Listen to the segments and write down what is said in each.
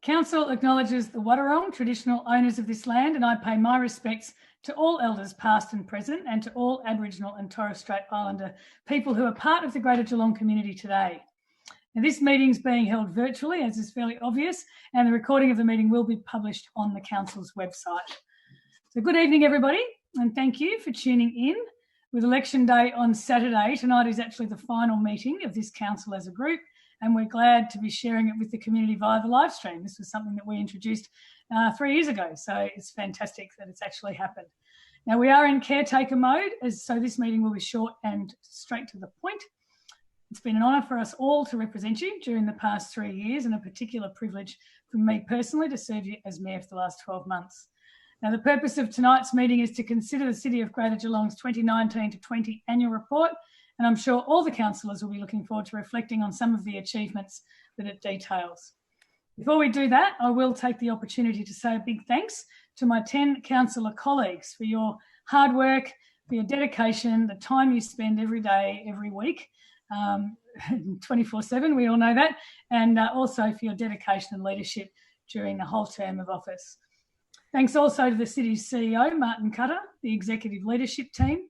Council acknowledges the Wadawurrung traditional owners of this land, and I pay my respects to all elders past and present and to all Aboriginal and Torres Strait Islander people who are part of the Greater Geelong community today. Now, this meeting is being held virtually, as is fairly obvious, and the recording of the meeting will be published on the Council's website. So good evening, everybody, and thank you for tuning in. With Election Day on Saturday, tonight is actually the final meeting of this Council as a group, and we're glad to be sharing it with the community via the live stream. This was something that we introduced 3 years ago, so it's fantastic that it's actually happened. Now, we are in caretaker mode, so this meeting will be short and straight to the point. It's been an honour for us all to represent you during the past 3 years, and a particular privilege for me personally to serve you as Mayor for the last 12 months. Now, the purpose of tonight's meeting is to consider the City of Greater Geelong's 2019 to 20 annual report, and I'm sure all the councillors will be looking forward to reflecting on some of the achievements that it details. Before we do that, I will take the opportunity to say a big thanks to my 10 councillor colleagues for your hard work, for your dedication, the time you spend every day, every week, 24/7, we all know that, and also for your dedication and leadership during the whole term of office. Thanks also to the City's CEO, Martin Cutter, the executive leadership team,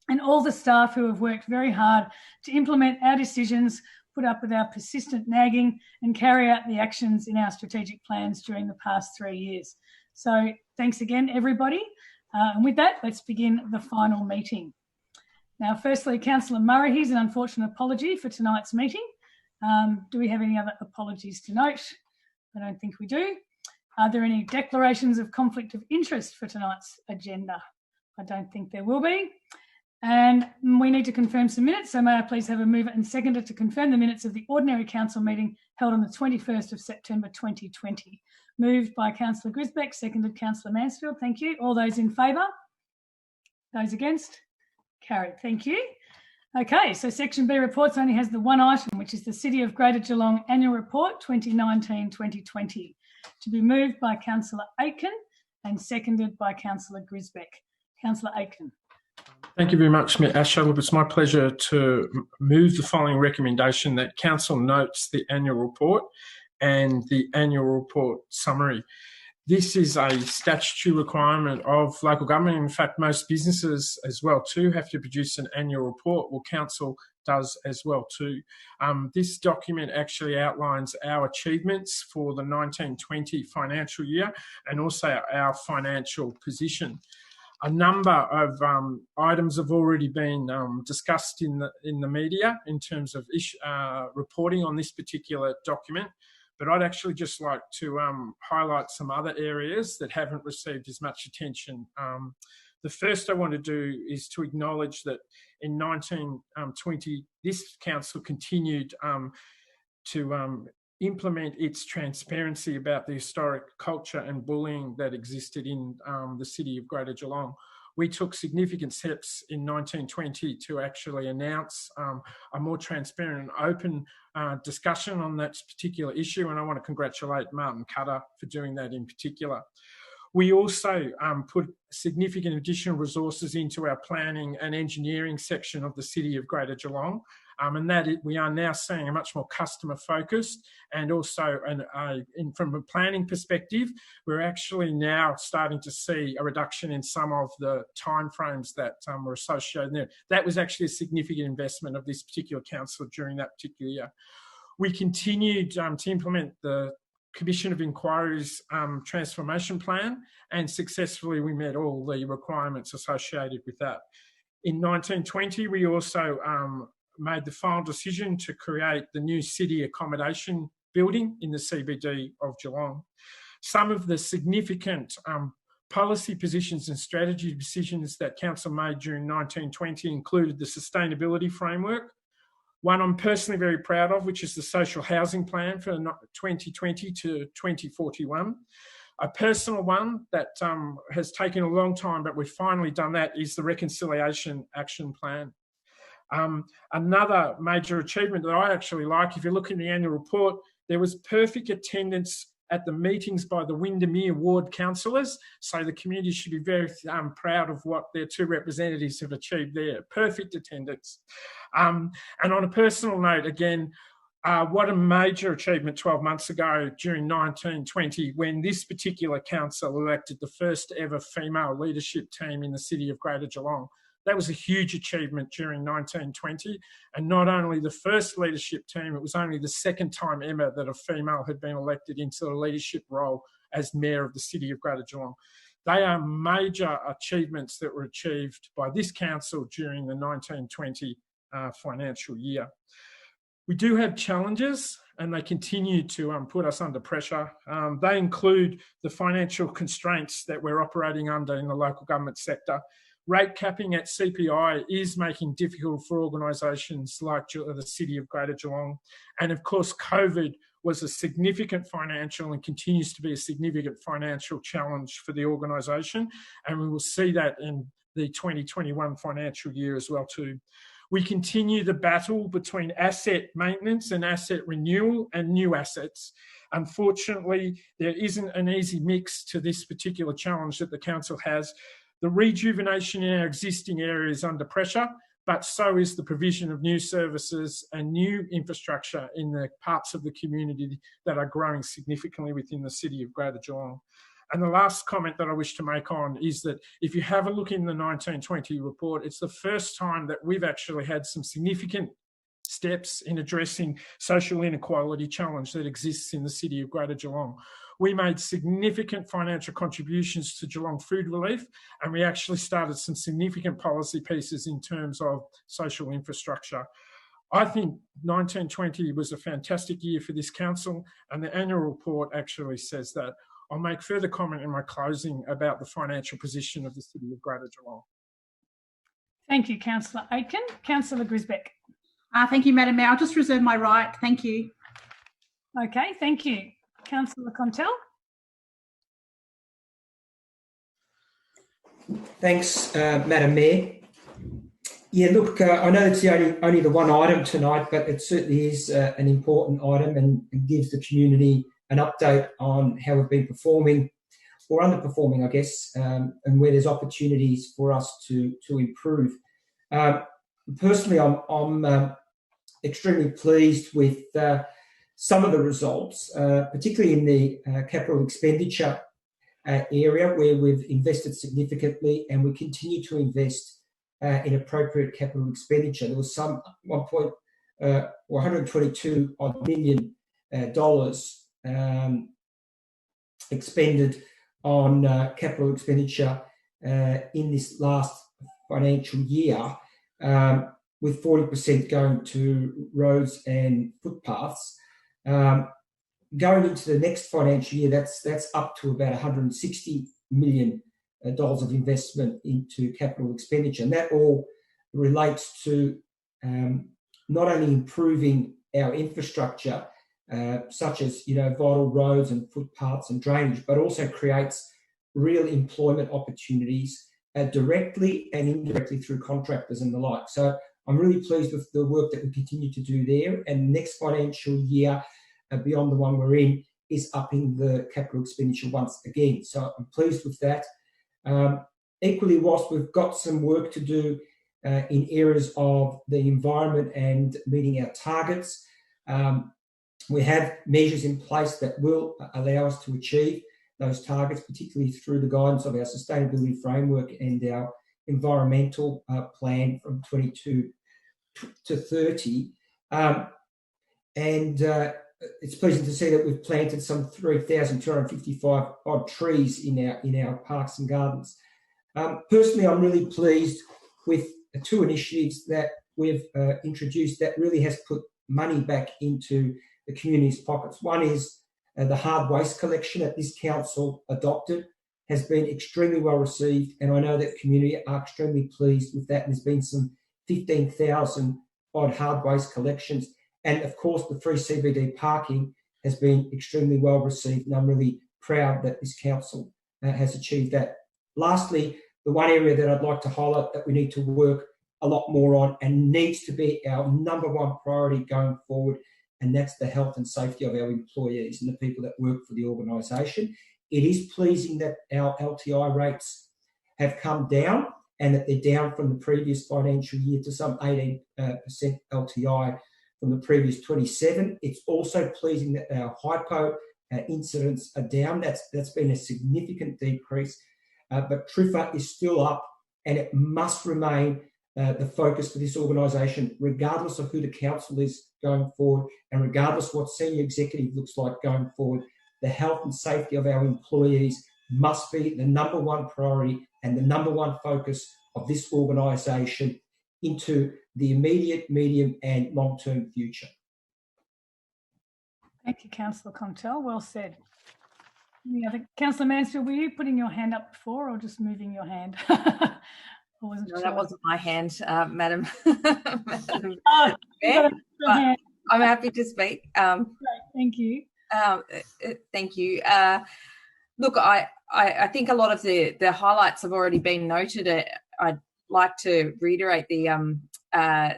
and all the staff who have worked very hard to implement our decisions, put up with our persistent nagging, and carry out the actions in our strategic plans during the past 3 years. So thanks again, everybody. And with that, let's begin the final meeting. Now, firstly, Councillor Murray, here's an unfortunate apology for tonight's meeting. Do we have any other apologies to note? I don't think we do. Are there any declarations of conflict of interest for tonight's agenda? I don't think there will be. And we need to confirm some minutes, so may I please have a mover and seconder to confirm the minutes of the ordinary council meeting held on the 21st of September 2020. Moved by Councillor Grisbeck, seconded Councillor Mansfield. Thank you. All those in favour? Those against? Carried. Thank you. Okay, so Section B reports only has the one item, which is the City of Greater Geelong Annual Report 2019-2020, to be moved by Councillor Aitken and seconded by Councillor Grisbeck. Councillor Aitken. Thank you very much, Mayor Asher. It's my pleasure to move the following recommendation that Council notes the annual report and the annual report summary. This is a statutory requirement of local government. In fact, most businesses as well too have to produce an annual report. Well, Council does as well too. This document actually outlines our achievements for the 1920 financial year and also our financial position. A number of items have already been discussed in the media in terms of reporting on this particular document, but I'd actually just like to highlight some other areas that haven't received as much attention. The first I want to do is to acknowledge that in 1920, this council continued to implement its transparency about the historic culture and bullying that existed in the City of Greater Geelong. We took significant steps in 1920 to actually announce a more transparent and open discussion on that particular issue, and I want to congratulate Martin Cutter for doing that in particular. We also put significant additional resources into our planning and engineering section of the City of Greater Geelong, and that we are now seeing a much more customer focused, and also from a planning perspective, we're actually now starting to see a reduction in some of the timeframes that were associated there. That was actually a significant investment of this particular council during that particular year. We continued to implement the Commission of Inquiry's transformation plan, and successfully we met all the requirements associated with that. In 1920, we also made the final decision to create the new city accommodation building in the CBD of Geelong. Some of the significant policy positions and strategy decisions that Council made during 1920 included the sustainability framework, one I'm personally very proud of, which is the social housing plan for 2020 to 2041. A personal one that has taken a long time, but we've finally done that, is the reconciliation action plan. Another major achievement that I actually like, if you look in the annual report, there was perfect attendance at the meetings by the Windermere Ward councillors. So the community should be very proud of what their two representatives have achieved there. Perfect attendance. And on a personal note, again, What a major achievement 12 months ago during 1920, when this particular council elected the first ever female leadership team in the city of Greater Geelong. That was a huge achievement during 1920. And not only the first leadership team, it was only the second time ever that a female had been elected into a leadership role as Mayor of the city of Greater Geelong. They are major achievements that were achieved by this council during the 1920 financial year. We do have challenges, and they continue to put us under pressure. They include the financial constraints that we're operating under in the local government sector. Rate capping at CPI is making difficult for organisations like the City of Greater Geelong. And of course, COVID was a significant financial and continues to be a significant financial challenge for the organisation. And we will see that in the 2021 financial year as well too. We continue the battle between asset maintenance and asset renewal and new assets. Unfortunately, there isn't an easy mix to this particular challenge that the council has. The rejuvenation in our existing area is under pressure, but so is the provision of new services and new infrastructure in the parts of the community that are growing significantly within the city of Greater Geelong. And the last comment that I wish to make on is that if you have a look in the 1920 report, it's the first time that we've actually had some significant steps in addressing social inequality challenge that exists in the city of Greater Geelong. We made significant financial contributions to Geelong Food Relief, and we actually started some significant policy pieces in terms of social infrastructure. I think 1920 was a fantastic year for this council, and the annual report actually says that. I'll make further comment in my closing about the financial position of the city of Greater Geelong. Thank you, Councillor Aitken. Councillor Grisbeck. Thank you, Madam Mayor. I'll just reserve my right. Thank you. Okay, thank you. Councillor Contell. Thanks, Madam Mayor. Yeah, look, I know it's only the one item tonight, but it certainly is an important item and gives the community an update on how we've been performing or underperforming, I guess, and where there's opportunities for us to improve. Personally, I'm extremely pleased with some of the results, particularly in the capital expenditure area, where we've invested significantly and we continue to invest in appropriate capital expenditure. There was some $122 million expended on capital expenditure in this last financial year, with 40% going to roads and footpaths. Going into the next financial year, that's up to about $160 million of investment into capital expenditure, and that all relates to not only improving our infrastructure, such as vital roads and footpaths and drainage, but also creates real employment opportunities directly and indirectly through contractors and the like. So I'm really pleased with the work that we continue to do there. And next financial year, beyond the one we're in, is upping the capital expenditure once again. So I'm pleased with that. Equally, whilst we've got some work to do in areas of the environment and meeting our targets, we have measures in place that will allow us to achieve those targets, particularly through the guidance of our sustainability framework and our environmental plan from 22 to 30. It's pleasing to see that we've planted some 3,255 odd trees in our parks and gardens. Personally, I'm really pleased with the two initiatives that we've introduced that really has put money back into the community's pockets. One is the hard waste collection that this council adopted has been extremely well received, and I know that community are extremely pleased with that. There's been some 15,000 odd hard waste collections, and of course the free CBD parking has been extremely well received, and I'm really proud that this council has achieved that. Lastly, the one area that I'd like to highlight that we need to work a lot more on and needs to be our number one priority going forward, and that's the health and safety of our employees and the people that work for the organisation. It is pleasing that our LTI rates have come down and that they're down from the previous financial year to some 18% LTI from the previous 27. It's also pleasing that our hypo incidents are down. That's been a significant decrease, but TRIFR is still up, and it must remain the focus for this organisation, regardless of who the council is going forward and regardless what senior executive looks like going forward. The health and safety of our employees must be the number one priority and the number one focus of this organisation into the immediate, medium and long-term future. Thank you, Councillor Contell. Well said. Any other? Councillor Mansfield, were you putting your hand up before or just moving your hand? I wasn't No, sure. that wasn't my hand, Madam. Madam Oh, Chair. hand. I'm happy to speak. Great, thank you. Thank you. Look, I think a lot of the highlights have already been noted. I'd like to reiterate the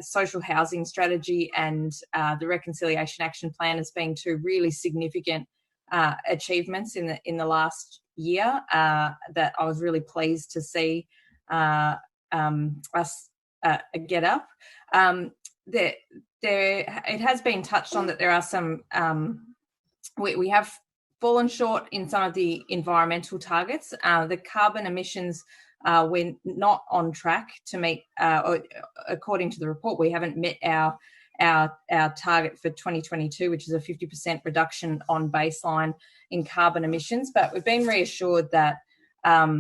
social housing strategy and the Reconciliation Action Plan as being two really significant achievements in the last year that I was really pleased to see us get up. It has been touched on that there are some we have fallen short in some of the environmental targets. The carbon emissions, we're not on track to meet, according to the report, we haven't met our target for 2022, which is a 50% reduction on baseline in carbon emissions. But we've been reassured that that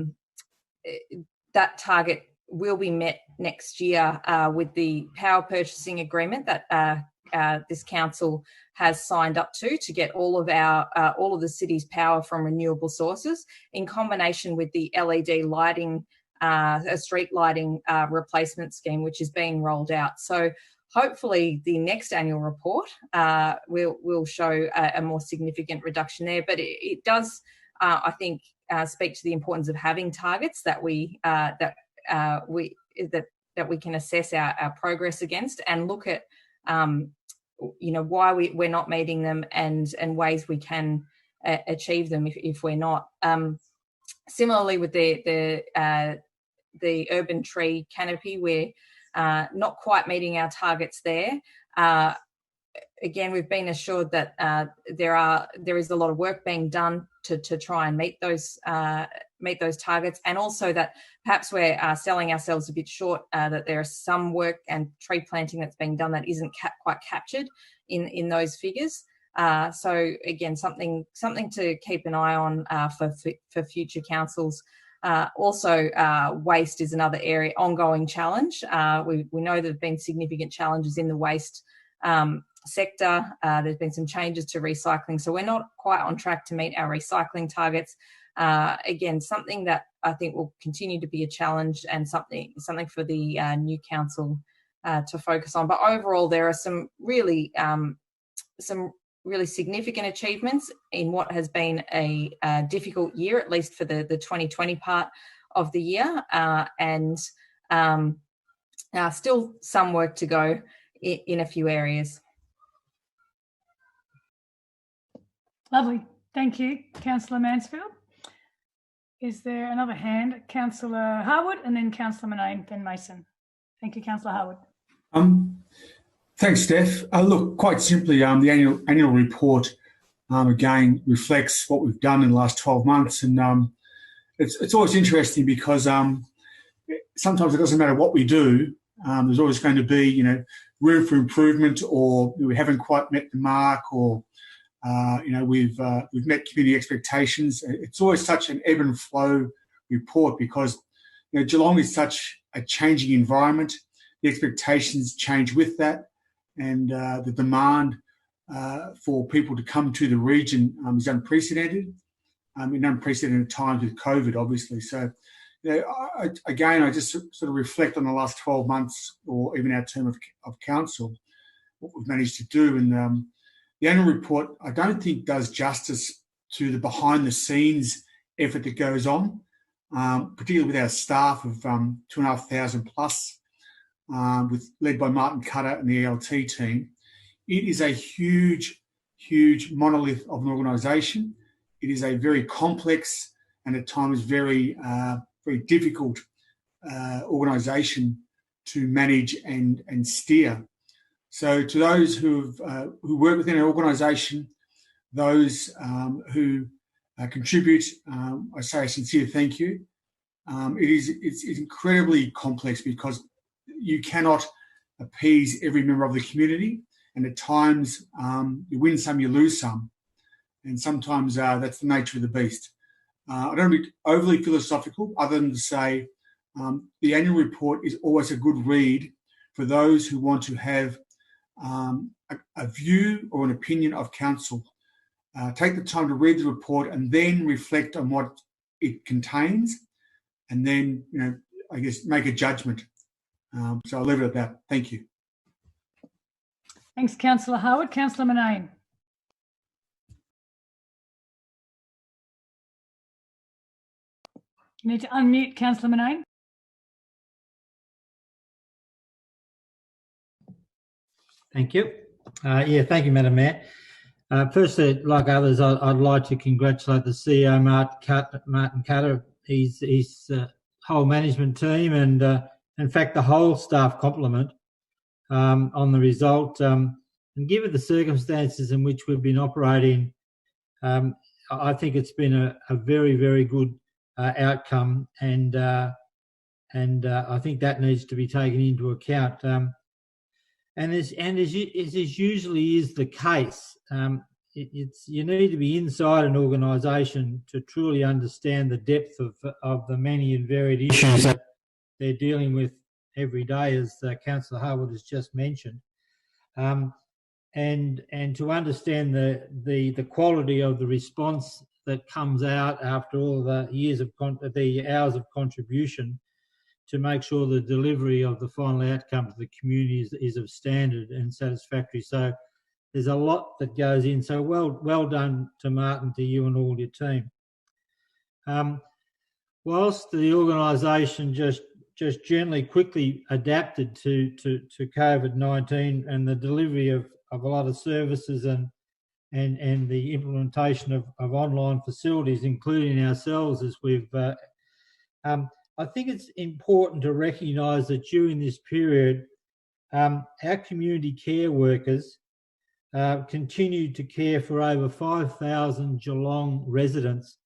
target will be met next year with the power purchasing agreement that this council has signed up to get all of the city's power from renewable sources, in combination with the LED lighting, street lighting replacement scheme, which is being rolled out. So hopefully the next annual report will show a more significant reduction there. But it does, I think, speak to the importance of having targets that we can assess our progress against and look at why we're not meeting them and ways we can achieve them if we're not. Similarly with the urban tree canopy, we're not quite meeting our targets there. Again, we've been assured that there is a lot of work being done to try and meet those targets, and also that perhaps we're selling ourselves a bit short, that there is some work and tree planting that's being done that isn't quite captured in those figures. So again, something to keep an eye on for future councils. Also, waste is another ongoing challenge. We know there have been significant challenges in the waste sector. There's been some changes to recycling, so we're not quite on track to meet our recycling targets. Again, something that I think will continue to be a challenge and something for the new council to focus on. But overall, there are some really significant achievements in what has been a difficult year, at least for the 2020 part of the year, and still some work to go in a few areas. Lovely. Thank you, Councillor Mansfield. Is there another hand? Councillor Harwood and then Councillor Manane, then Mason. Thank you, Councillor Harwood. Thanks, Steph. Look, quite simply, the annual report again reflects what we've done in the last 12 months, and it's always interesting because sometimes it doesn't matter what we do. There's always going to be room for improvement, or we haven't quite met the mark, or we've met community expectations. It's always such an ebb and flow report because Geelong is such a changing environment. The expectations change with that, and the demand for people to come to the region is unprecedented. In unprecedented times with COVID, obviously. So, I just sort of reflect on the last 12 months, or even our term of council, what we've managed to do. And the annual report, I don't think, does justice to the behind-the-scenes effort that goes on, particularly with our staff of 2,500 plus, led by Martin Cutter and the ELT team. It is a huge, huge monolith of an organisation. It is a very complex and at times very, very difficult organisation to manage and steer. So to those who work within our organisation, those who contribute, I say a sincere thank you. It's incredibly complex because you cannot appease every member of the community, and at times you win some, you lose some, and sometimes that's the nature of the beast. I don't want to be overly philosophical, other than to say the annual report is always a good read for those who want to have a view or an opinion of council. Take the time to read the report and then reflect on what it contains, and then, I guess, make a judgment. So I'll leave it at that. Thank you. Thanks, Councillor Howard. Councillor Murnane. You need to unmute, Councillor Murnane. Thank you. Thank you, Madam Mayor. Firstly, like others, I'd like to congratulate the CEO, Martin Cutter, his whole management team, and in fact the whole staff complement on the result. And given the circumstances in which we've been operating, I think it's been a very, very good outcome, and I think that needs to be taken into account. And as usually is the case, you need to be inside an organisation to truly understand the depth of the many and varied issues that they're dealing with every day, as Councillor Harwood has just mentioned, and to understand the quality of the response that comes out after all the the hours of contribution, to make sure the delivery of the final outcome to the community is of standard and satisfactory. So there's a lot that goes in. So well done to Martin, to you and all your team. Whilst the organisation just generally quickly adapted to COVID-19 and the delivery of a lot of services and the implementation of online facilities, including ourselves, as we've I think it's important to recognise that during this period, our community care workers continued to care for over 5,000 Geelong residents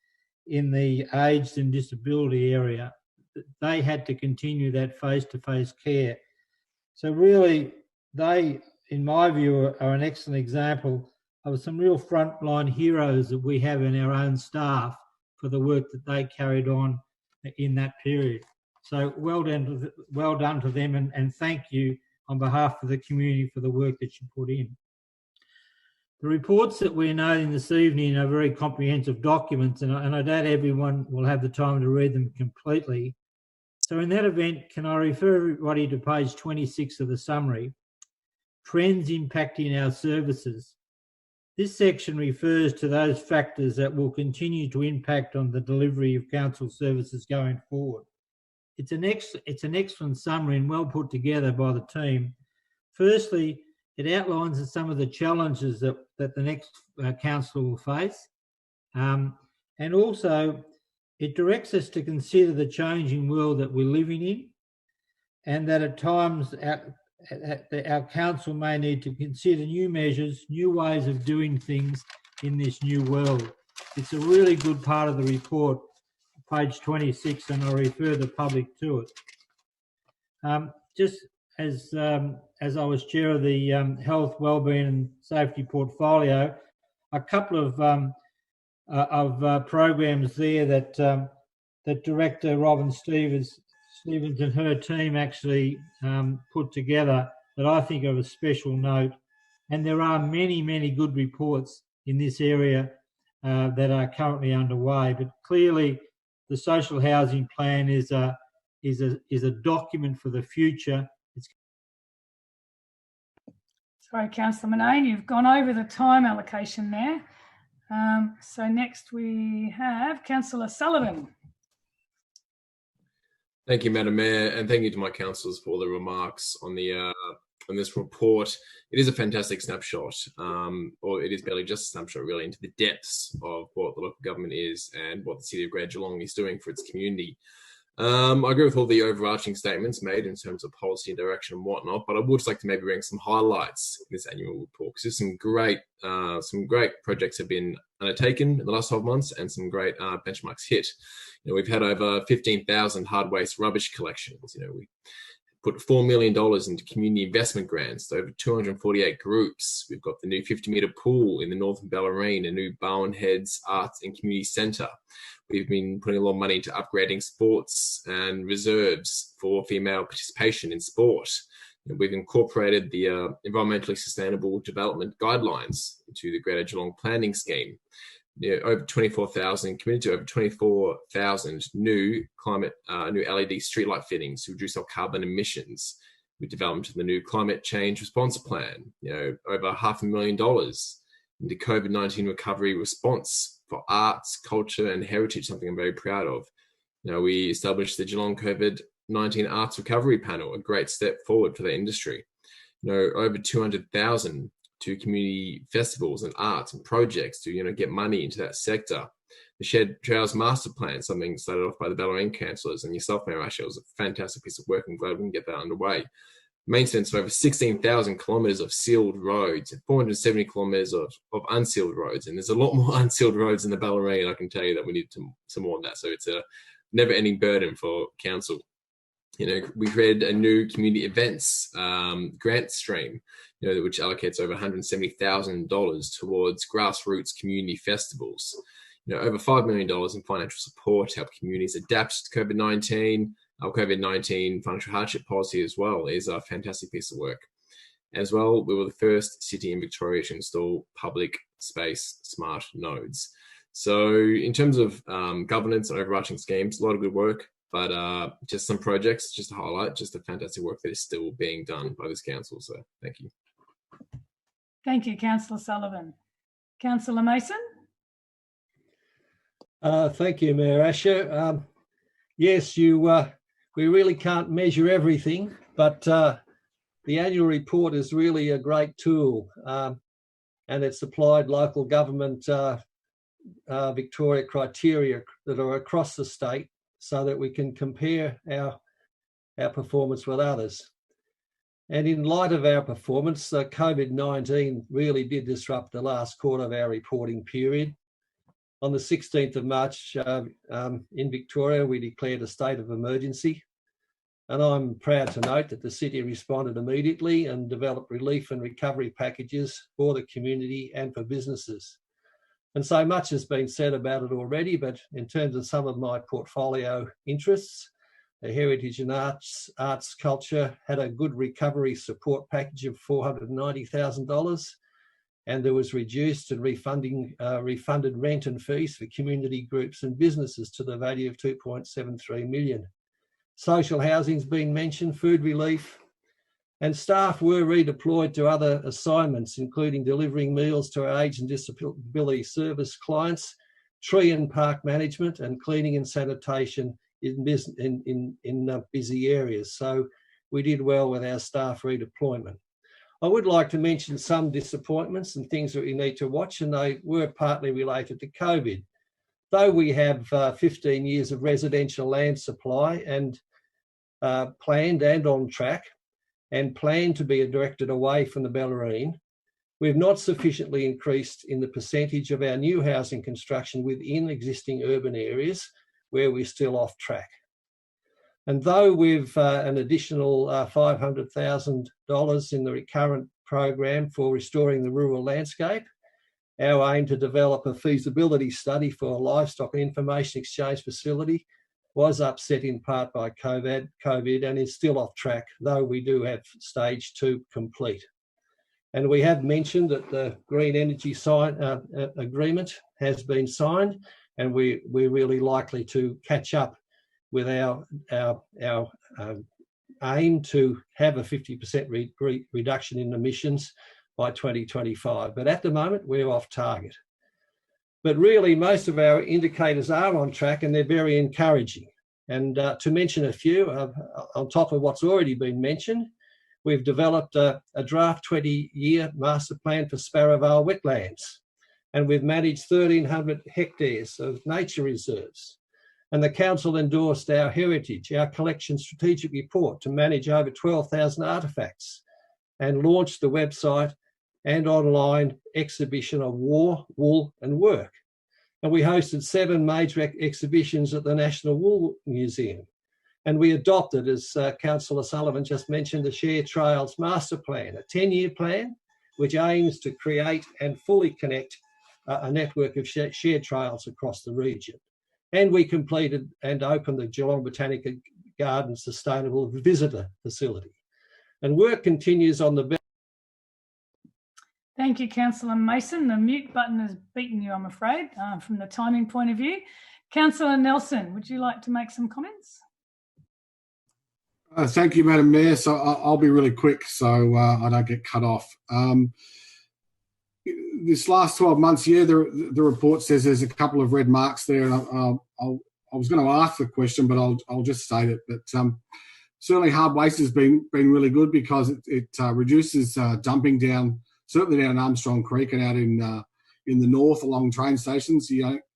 in the aged and disability area. They had to continue that face-to-face care. So really, they, in my view, are an excellent example of some real frontline heroes that we have in our own staff for the work that they carried on in that period. So well done to them, and thank you on behalf of the community for the work that you put in. The reports that we're noting this evening are very comprehensive documents, and I doubt everyone will have the time to read them completely. So in that event, can I refer everybody to page 26 of the summary, Trends Impacting Our Services. This section refers to those factors that will continue to impact on the delivery of council services going forward. It's an excellent summary and well put together by the team. Firstly, it outlines some of the challenges that the next council will face, and also it directs us to consider the changing world that we're living in, and that at times our council may need to consider new measures, new ways of doing things in this new world. It's a really good part of the report, page 26, and I refer the public to it. Just as I was chair of the Health, Wellbeing and Safety Portfolio, a couple of programs there that Director Robin Stevens and her team actually put together that I think are of a special note. And there are many, many good reports in this area that are currently underway. But clearly, the social housing plan is a document for the future. Sorry, Councillor Murnane, you've gone over the time allocation there. So next we have Councillor Sullivan. Thank you, Madam Mayor, and thank you to my councillors for all the remarks on this report. It is a fantastic snapshot, or it is barely just a snapshot, really, into the depths of what the local government is and what the City of Greater Geelong is doing for its community. I agree with all the overarching statements made in terms of policy and direction and whatnot, but I would just like to maybe bring some highlights in this annual report, because there's some great projects have been undertaken in the last 12 months and some great benchmarks hit. We've had over 15,000 hard waste rubbish collections. We put $4 million into community investment grants to over 248 groups. We've got the new 50-metre pool in the northern Bellarine, a new Bowen Heads Arts and Community Centre. We've been putting a lot of money into upgrading sports and reserves for female participation in sport. We've incorporated the environmentally sustainable development guidelines into the Greater Geelong Planning Scheme. Over 24,000 committed to over 24,000 new LED streetlight fittings to reduce our carbon emissions. With development of the new climate change response plan. Over $500,000 into COVID-19 recovery response for arts, culture, and heritage. Something I'm very proud of. We established the Geelong COVID-19 Arts Recovery Panel, a great step forward for the industry. Over 200,000 to community festivals and arts and projects to get money into that sector. The Shared Trails Master Plan, something started off by the Bellarine councillors and yourself, Mayor Asher, was a fantastic piece of work. I'm glad we can get that underway. Maintenance of over 16,000 kilometres of sealed roads and 470 kilometres of unsealed roads. And there's a lot more unsealed roads in the Bellarine. I can tell you that we need some more of that. So it's a never-ending burden for council. We created a new community events grant stream, which allocates over $170,000 towards grassroots community festivals. Over $5 million in financial support to help communities adapt to COVID-19. Our COVID-19 financial hardship policy as well is a fantastic piece of work. As well, we were the first city in Victoria to install public space smart nodes. So in terms of governance and overarching schemes, a lot of good work. But just some projects, just to highlight, just the fantastic work that is still being done by this council. So thank you. Thank you, Councillor Sullivan. Councillor Mason? Thank you, Mayor Asher. Yes, we really can't measure everything, but the annual report is really a great tool, and it's applied local government Victoria criteria that are across the state, so that we can compare our performance with others. And in light of our performance, COVID-19 really did disrupt the last quarter of our reporting period. On the 16th of March in Victoria, we declared a state of emergency. And I'm proud to note that the city responded immediately and developed relief and recovery packages for the community and for businesses. And so much has been said about it already, but in terms of some of my portfolio interests, the heritage and arts culture had a good recovery support package of $490,000, and there was reduced and refunded rent and fees for community groups and businesses to the value of $2.73 million. Social housing's been mentioned, food relief, and staff were redeployed to other assignments, including delivering meals to our age and disability service clients, tree and park management, and cleaning and sanitation in busy areas. So we did well with our staff redeployment. I would like to mention some disappointments and things that we need to watch, and they were partly related to COVID. Though we have 15 years of residential land supply and planned and on track, and planned to be directed away from the Bellarine, we've not sufficiently increased in the percentage of our new housing construction within existing urban areas where we're still off track. And though we've an additional $500,000 in the recurrent program for restoring the rural landscape, our aim to develop a feasibility study for a livestock and information exchange facility was upset in part by COVID and is still off track, though we do have stage 2 complete. And we have mentioned that the Green Energy agreement has been signed, and we're really likely to catch up with our aim to have a 50% reduction in emissions by 2025. But at the moment, we're off target. But really, most of our indicators are on track, and they're very encouraging. And to mention a few, on top of what's already been mentioned, we've developed a draft 20-year master plan for Sparrow Vale wetlands, and we've managed 1,300 hectares of nature reserves. And the council endorsed our heritage, our collection strategic report to manage over 12,000 artefacts, and launched the website and online exhibition of War, Wool and Work. And we hosted 7 major exhibitions at the National Wool Museum. And we adopted, as Councillor Sullivan just mentioned, the Share Trails Master Plan, a 10-year plan which aims to create and fully connect a network of shared trails across the region. And we completed and opened the Geelong Botanical Gardens Sustainable Visitor Facility. And work continues on the... Thank you, Councillor Mason. The mute button has beaten you, I'm afraid, from the timing point of view. Councillor Nelson, would you like to make some comments? Thank you, Madam Mayor. So I'll be really quick so I don't get cut off. This last 12 months, yeah, the report says there's a couple of red marks there. And I was going to ask the question, but I'll just state it. But certainly hard waste has been really good because it reduces dumping down, certainly down Armstrong Creek and out in the north along train stations,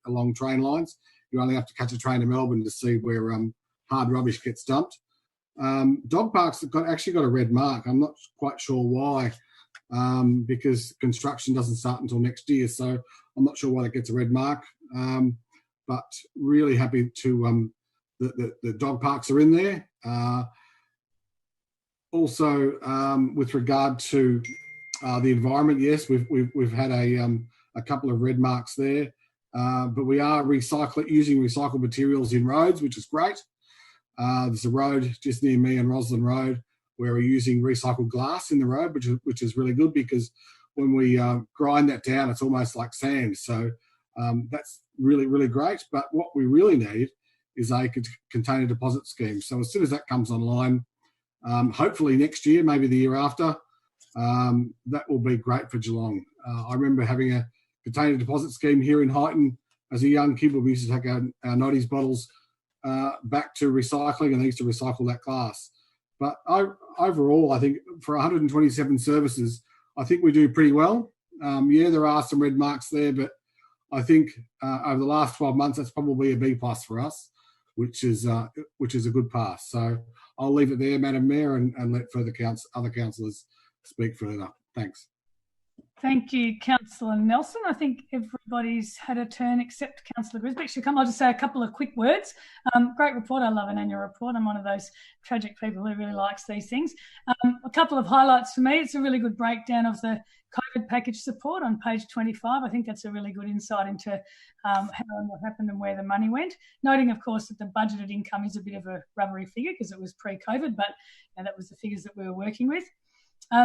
along train lines. You only have to catch a train to Melbourne to see where hard rubbish gets dumped. Dog parks have actually got a red mark. I'm not quite sure why, because construction doesn't start until next year. So I'm not sure why it gets a red mark. But really happy to the dog parks are in there. Also, with regard to the environment, yes, we've had a couple of red marks there, but we are using recycled materials in roads, which is great. There's a road just near me on Roslyn Road where we're using recycled glass in the road, which is really good because when we grind that down, it's almost like sand. So that's really, really great. But what we really need is a container deposit scheme. So as soon as that comes online, hopefully next year, maybe the year after, that will be great for Geelong. I remember having a container deposit scheme here in Highton as a young kid when we used to take our Noddy's bottles back to recycling, and they used to recycle that glass. But overall, I think for 127 services, I think we do pretty well. Yeah, there are some red marks there, but I think over the last 12 months, that's probably a B+ for us, which is a good pass. So I'll leave it there, Madam Mayor, and let other councillors speak further. Thanks. Thank you, Councillor Nelson. I think everybody's had a turn except Councillor Grisbeck. She'll come. I'll just say a couple of quick words. Great report. I love an annual report. I'm one of those tragic people who really likes these things. A couple of highlights for me. It's a really good breakdown of the COVID package support on page 25. I think that's a really good insight into how and what happened and where the money went. Noting, of course, that the budgeted income is a bit of a rubbery figure because it was pre-COVID, but that was the figures that we were working with.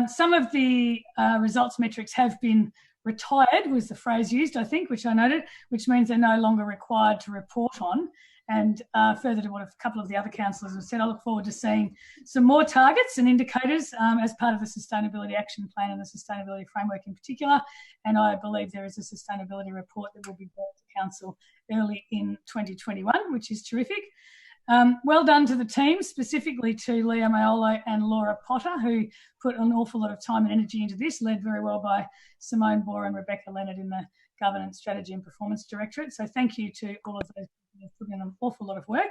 Some of the results metrics have been retired, was the phrase used, I think, which I noted, which means they're no longer required to report on. And further to what a couple of the other councillors have said, I look forward to seeing some more targets and indicators as part of the Sustainability Action Plan and the Sustainability Framework in particular. And I believe there is a sustainability report that will be brought to Council early in 2021, which is terrific. Well done to the team, specifically to Leo Maiolo and Laura Potter, who put an awful lot of time and energy into this, led very well by Simone Bohr and Rebecca Leonard in the Governance, Strategy and Performance Directorate. So thank you to all of those people who put in an awful lot of work.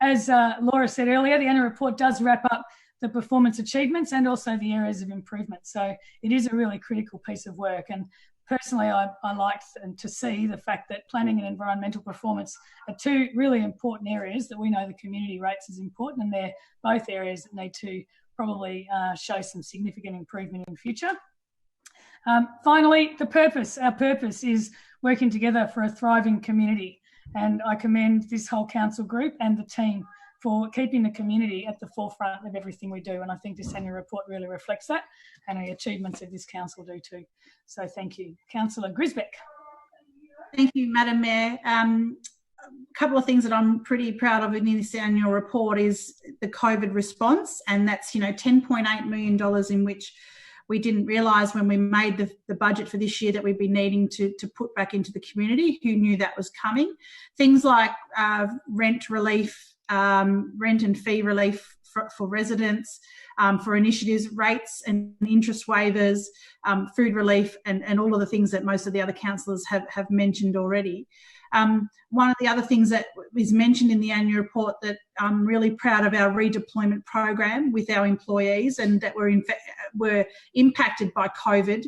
As Laura said earlier, the annual report does wrap up the performance achievements and also the areas of improvement. So it is a really critical piece of work. And personally, I liked to see the fact that planning and environmental performance are two really important areas that we know the community rates as important, and they're both areas that need to probably show some significant improvement in the future. Finally, the purpose. Our purpose is working together for a thriving community, and I commend this whole council group and the team for keeping the community at the forefront of everything we do. And I think this annual report really reflects that, and the achievements of this council do too. So thank you. Councillor Grisbeck. Thank you, Madam Mayor. A couple of things that I'm pretty proud of in this annual report is the COVID response, and that's, $10.8 million in which we didn't realise when we made the budget for this year that we'd be needing to put back into the community. Who knew that was coming? Things like rent relief, rent and fee relief for residents, for initiatives, rates and interest waivers, food relief, and all of the things that most of the other councillors have mentioned already. One of the other things that is mentioned in the annual report that I'm really proud of our redeployment program with our employees and that were impacted by COVID.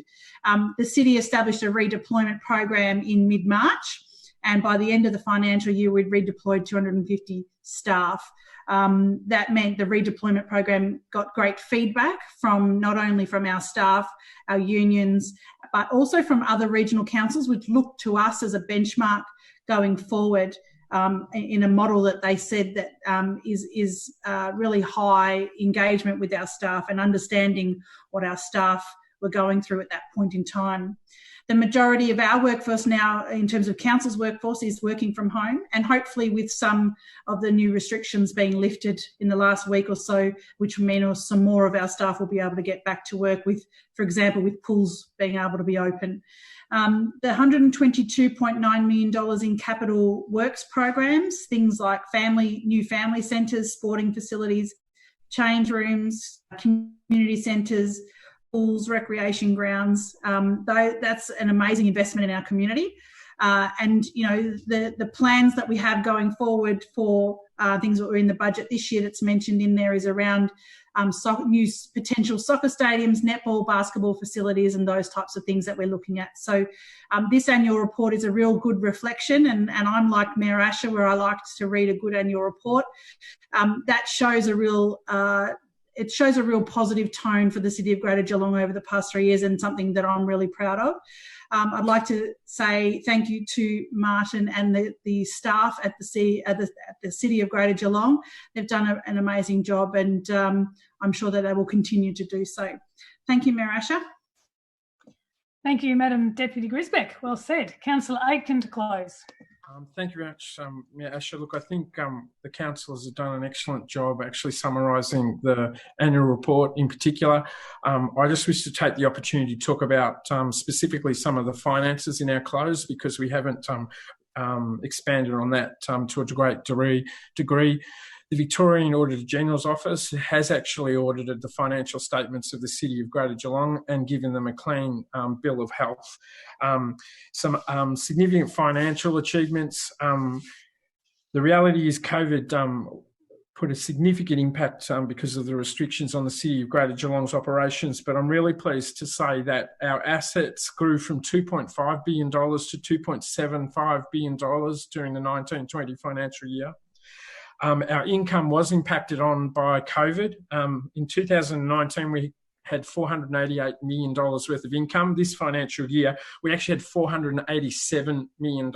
The city established a redeployment program in mid-March, and by the end of the financial year, we'd redeployed 250 staff. That meant the redeployment program got great feedback from not only from our staff, our unions, but also from other regional councils, which looked to us as a benchmark going forward in a model that they said that is really high engagement with our staff and understanding what our staff were going through at that point in time. The majority of our workforce now, in terms of council's workforce, is working from home, and hopefully with some of the new restrictions being lifted in the last week or so, which mean some more of our staff will be able to get back to work with, for example, with pools being able to be open. The $122.9 million in capital works programs, things like new family centres, sporting facilities, change rooms, community centres, pools, recreation grounds. That's an amazing investment in our community. And, you know, the plans that we have going forward for things that were in the budget this year that's mentioned in there is around new potential soccer stadiums, netball, basketball facilities, and those types of things that we're looking at. So this annual report is a real good reflection, and I'm like Mayor Asher, where I like to read a good annual report. That shows a real positive tone for the City of Greater Geelong over the past 3 years, and something that I'm really proud of. I'd like to say thank you to Martin and the staff at the City of Greater Geelong. They've done an amazing job, and I'm sure that they will continue to do so. Thank you, Mayor Asher. Thank you, Madam Deputy Grisbeck. Well said. Councillor Aitken to close. Thank you very much, Mayor Asher. Look, I think the councillors have done an excellent job actually summarising the annual report in particular. I just wish to take the opportunity to talk about specifically some of the finances in our close, because we haven't expanded on that to a great degree. The Victorian Auditor General's Office has actually audited the financial statements of the City of Greater Geelong and given them a clean bill of health. Some significant financial achievements. The reality is COVID put a significant impact because of the restrictions on the City of Greater Geelong's operations, but I'm really pleased to say that our assets grew from $2.5 billion to $2.75 billion during the 19-20 financial year. Our income was impacted on by COVID. In 2019, we had $488 million worth of income. This financial year, we actually had $487 million.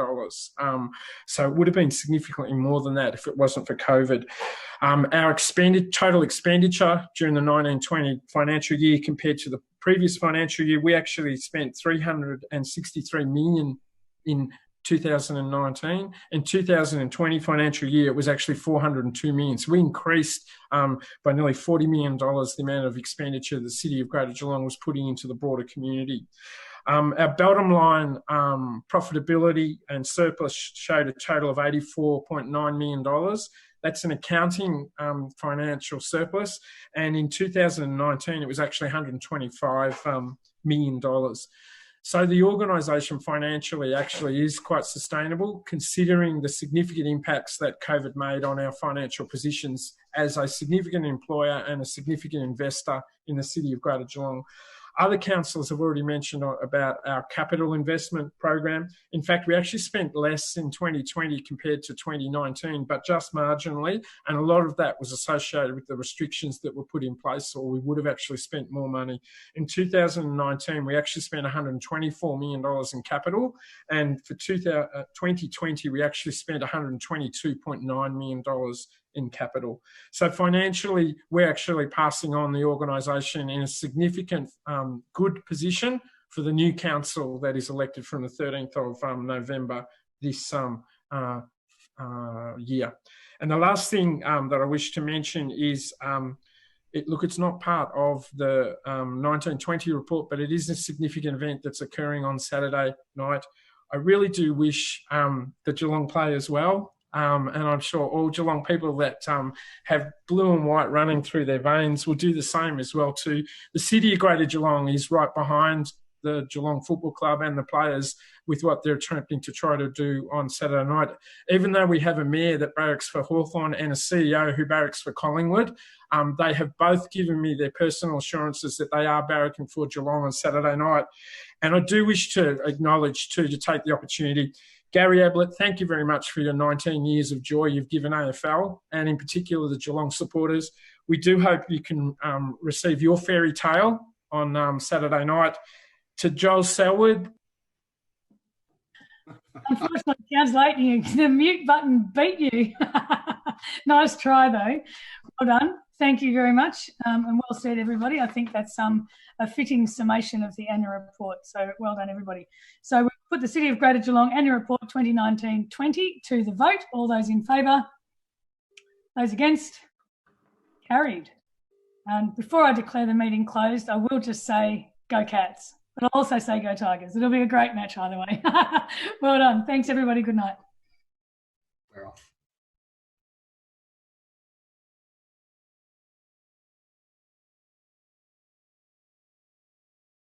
So it would have been significantly more than that if it wasn't for COVID. Our total expenditure during the 19-20 financial year compared to the previous financial year, we actually spent $363 million in 2019. In 2020 financial year, it was actually $402 million. So we increased by nearly $40 million the amount of expenditure the City of Greater Geelong was putting into the broader community. Our bottom line profitability and surplus showed a total of $84.9 million. That's an accounting financial surplus. And in 2019, it was actually $125 million. So the organisation financially actually is quite sustainable, considering the significant impacts that COVID made on our financial positions as a significant employer and a significant investor in the City of Greater Geelong. Other councillors have already mentioned about our capital investment program. In fact, we actually spent less in 2020 compared to 2019, but just marginally. And a lot of that was associated with the restrictions that were put in place, or we would have actually spent more money. In 2019, we actually spent $124 million in capital. And for 2020, we actually spent $122.9 million in capital. So financially, we're actually passing on the organisation in a significant good position for the new council that is elected from the 13th of November this year. And the last thing that I wish to mention is, it's not part of the 1920 report, but it is a significant event that's occurring on Saturday night. I really do wish the Geelong players well. and I'm sure all Geelong people that have blue and white running through their veins will do the same as well too. The City of Greater Geelong is right behind the Geelong Football Club and the players with what they're attempting to try to do on Saturday night. Even though we have a mayor that barracks for Hawthorn and a CEO who barracks for Collingwood, they have both given me their personal assurances that they are barracking for Geelong on Saturday night. And I do wish to acknowledge too, to take the opportunity, Gary Ablett, thank you very much for your 19 years of joy you've given AFL and in particular the Geelong supporters. We do hope you can receive your fairy tale on Saturday night. To Joel Selwood. Unfortunately, it sounds like the mute button beat you. Nice try, though. Well done. Thank you very much. And well said, everybody. I think that's a fitting summation of the annual report. So well done, everybody. So we'll put the City of Greater Geelong Annual Report 2019-20 to the vote. All those in favour? Those against? Carried. And before I declare the meeting closed, I will just say, go Cats. But I'll also say go Tigers. It'll be a great match either way. Well done. Thanks, everybody. Good night. We're off.